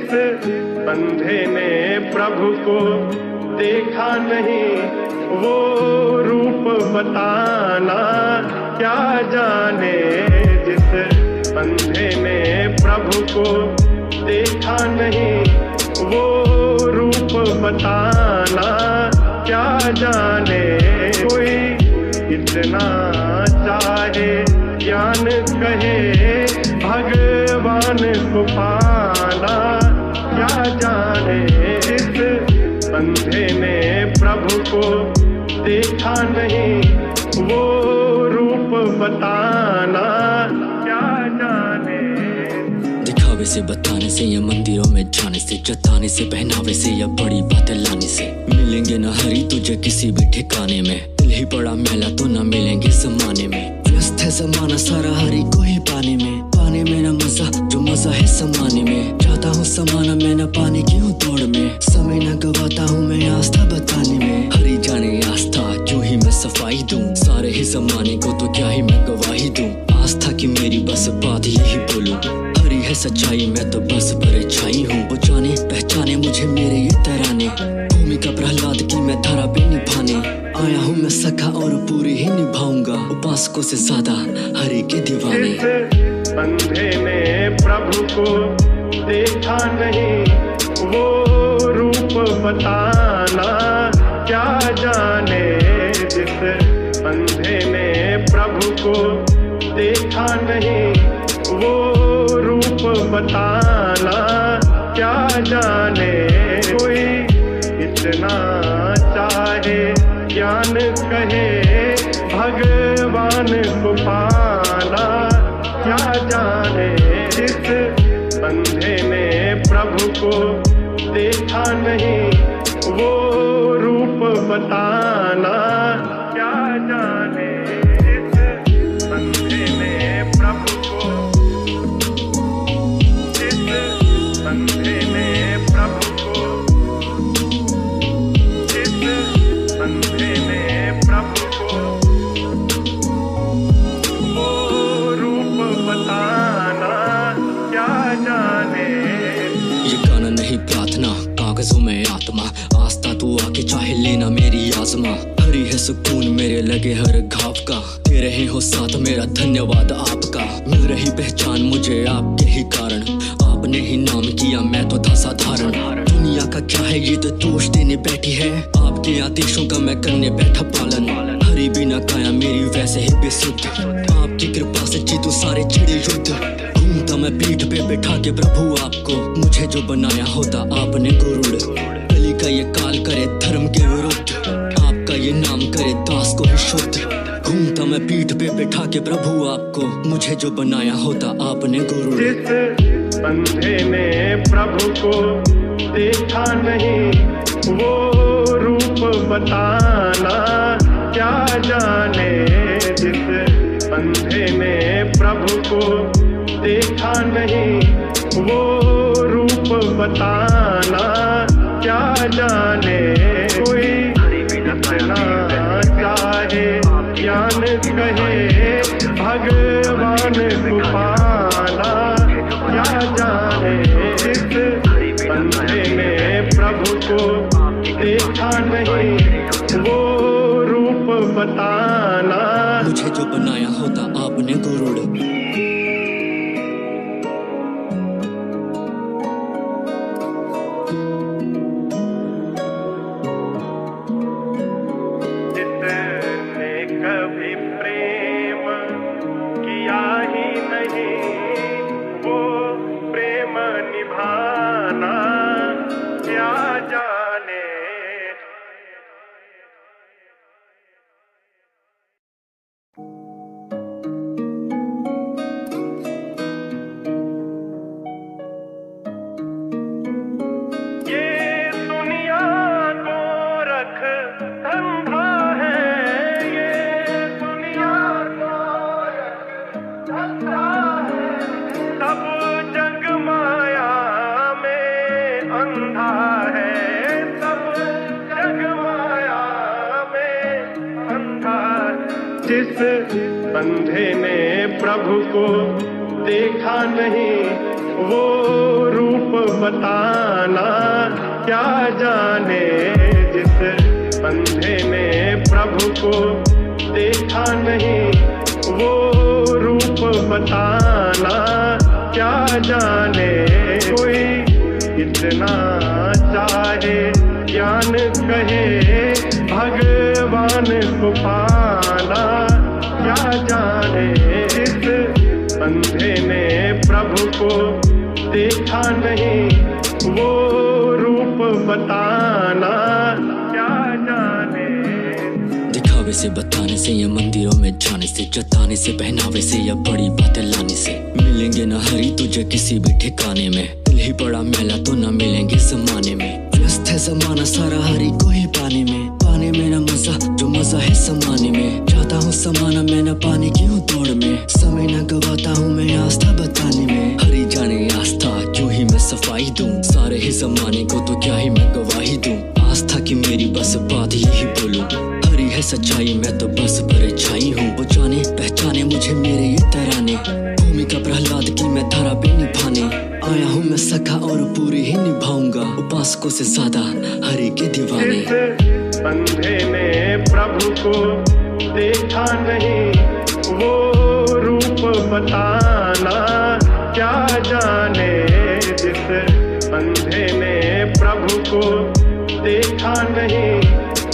जिस अंधे ने प्रभु को देखा नहीं, वो रूप बताना क्या जाने। जिस अंधे ने प्रभु को देखा नहीं, वो रूप बताना क्या जाने। कोई इतना चाहे ज्ञान कहे, भगवान को पाना क्या जाने। जिस अंधे ने प्रभु को देखा नहीं, वो रूप बताना क्या जाने। दिखावे से बताने से या मंदिरों में जाने से, जताने से पहनावे से या बड़ी बातें लाने से, मिलेंगे न हरी तुझे किसी भी ठिकाने में। दिल ही बड़ा मैला तो न मिलेंगे जमाने में। व्यस्त है जमाना सारा हरी को ही पाने में। पाने में न मजा जो मजा है समाने में। चाहता हूँ समाना मैं न पाने की हूँ दौड़ में। समय न गवाता हूँ मैं आस्था बताने में। हरी जाने आस्था क्यों ही मैं सफाई दूं, सारे ही जमाने को तो क्या ही मैं गवाही दूं। आस्था की मेरी बस बात यही बोलूं, हरी है सच्चाई मैं तो बस परछाई हूँ। वो जाने पहचाने मुझे मेरे ये तराने, भूमिका प्रहलाद की मैं धारा पे निभाने आया हूँ मैं सखा और पूरी ही निभाऊंगा। उपासकों से ज्यादा हरि के दीवाने। अंधे ने प्रभु को देखा नहीं, वो रूप बताना क्या जाने। जिस अंधे ने प्रभु को देखा नहीं, वो रूप बताना क्या जाने। कोई इतना चाहे ज्ञान कहे, भगवान को पाना क्या जाने। जिस अंधे ने प्रभु को देखा नहीं, वो रूप बताना क्या जाने। जिस अंधे ने प्रभु को, जिस अंधे ने प्रभु को, जिस अंधे ने प्रभु को वो रूप बताना क्या जाने। ये गाना नहीं प्रार्थना, कागजों में आत्मा। आस्था तू आके चाहे लेना मेरी आजमा। हरी है सुकून मेरे लगे हर घाव का, दे रहे हो साथ मेरा धन्यवाद आपका। मिल रही पहचान मुझे आपके ही कारण, आपने ही नाम किया मैं तो था साधारण। दुनिया का क्या है ये तो दोष देने बैठी है, आपके आदेशों का मैं करने बैठा पालन। हरी बिना काया मेरी वैसे ही बेसुध, आपकी कृपा से जीतू सारे चिड़े युद्ध। घूमता मैं पीठ पे बैठा के प्रभु आपको, मुझे जो बनाया होता आपने गुरुड़। कली का ये काल करे धर्म के विरुद्ध, आपका ये नाम करे दास को ही शुद्ध। घूमता मैं पीठ पे बैठा के प्रभु आपको, मुझे जो बनाया होता आपने गुरुड़। जिस अंधे ने प्रभु को देखा नहीं, वो रूप बताना क्या जाने। जिस अंधे ने प्रभु को देखा नहीं, वो रूप बताना क्या जाने। कोई इतना चाहे ज्ञान कहे, भगवान को पाना क्या जाने। जिस अंधे ने प्रभु को देखा नहीं, वो रूप बताना मुझे जो बनाया होता आपने गुरुड़। कभी प्रेम किया ही नहीं, वो प्रेम निभाना क्या जाने। ये दुनिया को रख ठंडा है, सब जग माया में अंधा है, सब जग माया में अंधा। जिस अंधे ने प्रभु को देखा नहीं, वो रूप रूप बताना, क्या जाने जिस अंधे ने प्रभु को देखा नहीं, वो रूप बताना, क्या जाने। कोई इतना चाहे ज्ञान कहे भगवान को पाना, क्या जाने जिस अंधे ने प्रभु को देखा नहीं, वो रूप बताना, क्या जाने। दिखावे से बताने से या मंदिरों में जाने से, जताने से पहनावे से या बड़ी बातें लाने से, मिलेंगे न हरी तुझे किसी भी ठिकाने में। दिल ही बड़ा मैला तो न मिलेंगे जमाने में। व्यस्त है जमाना सारा हरी को ही पाने में, पाने में न मजा जो मजा है समाने में। चाहता हूँ समाना मैं न पाने की हूँ दौड़ में, समय न गवाता हूँ मैं आस्था बताने में। हरी जाने आस्था क्यों ही मैं सफाई दूं, सारे ही जमाने को तो क्या ही मैं गवाही दूं। आस्था की मेरी बस बात यही बोलूं, हरी है सच्चाई मैं तो बस परछाई हूँ। वो जाने पहचाने मुझे मेरे ये तराने, भूमिका प्रहलाद की मैं धारा पे निभाने आया हूँ मैं सखा और पूरी ही निभाऊंगा, उपासकों से ज्यादा हरि के दीवाने। जिस अंधे ने प्रभु को देखा नहीं, वो रूप बताना, क्या जाने जिस अंधे ने प्रभु को देखा नहीं,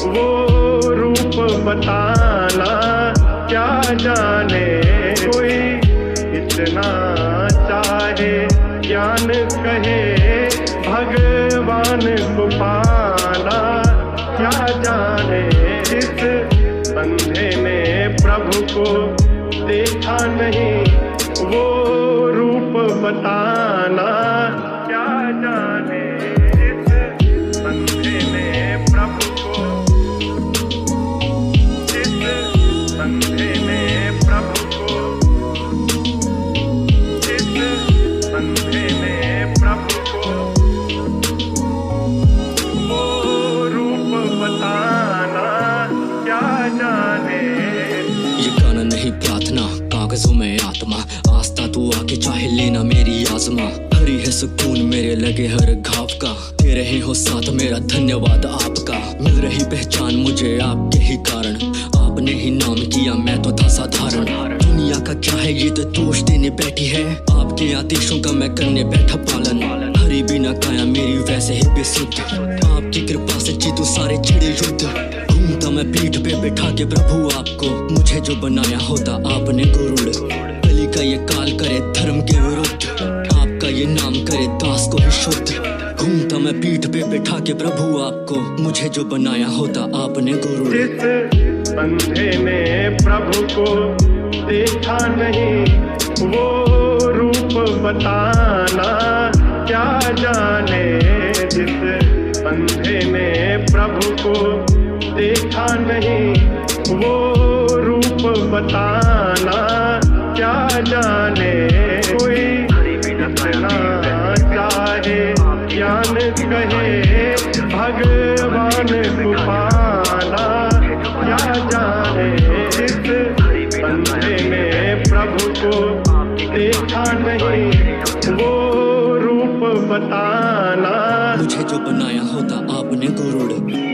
वो रूप बताना, क्या जाने। कोई इतना चाहे ज्ञान कहे भगवान को पाना, क्या जाने जिस अंधे ने प्रभु को देखा नहीं, वो रूप बताना, क्या जाने जिस अंधे ने प्रभु को, जिस अंधे ने प्रभु को, जिस अंधे ने प्रभु को वो रूप बताना, क्या जाने। ये गाना नहीं प्रार्थना कागजों में आत्मा, आस्था तू आके चाहे लेना मेरी आजमा। हरी है सुकून मेरे लगे हर घाव का, दे रहे हो साथ मेरा धन्यवाद आपका। मिल रही पहचान मुझे आपके ही कारण, आपने ही नाम किया मैं तो था साधारण। दुनिया का क्या है ये तो दोष देने बैठी है, आपके आदेशों का मैं करने बैठा पालन। हरी बिना काया मेरी वैसे ही बेसुध, आपकी कृपा से जीतू सारे छिड़े युद्ध। घूमता मैं पीठ पे बैठा के प्रभु आपको, मुझे जो बनाया होता आपने गुरुड़। कली का ये काल करे धर्म के विरुद्ध, आपका ये नाम करे दास को ही शुद्ध। घूमता मैं पीठ पे बैठा के प्रभु आपको, मुझे जो बनाया होता आपने गुरुड़। जिस अंधे ने प्रभु को देखा नहीं, वो रूप बताना, क्या जाने जिस अंधे ने प्रभु को देखा नहीं, वो रूप बताना, क्या जाने। कोई इतना चाहे ज्ञान कहे भगवान को पाना, क्या जाने जिस अंधे ने प्रभु को देखा नहीं, वो रूप बताना, मुझे जो बनाया होता आपने गुरुड़।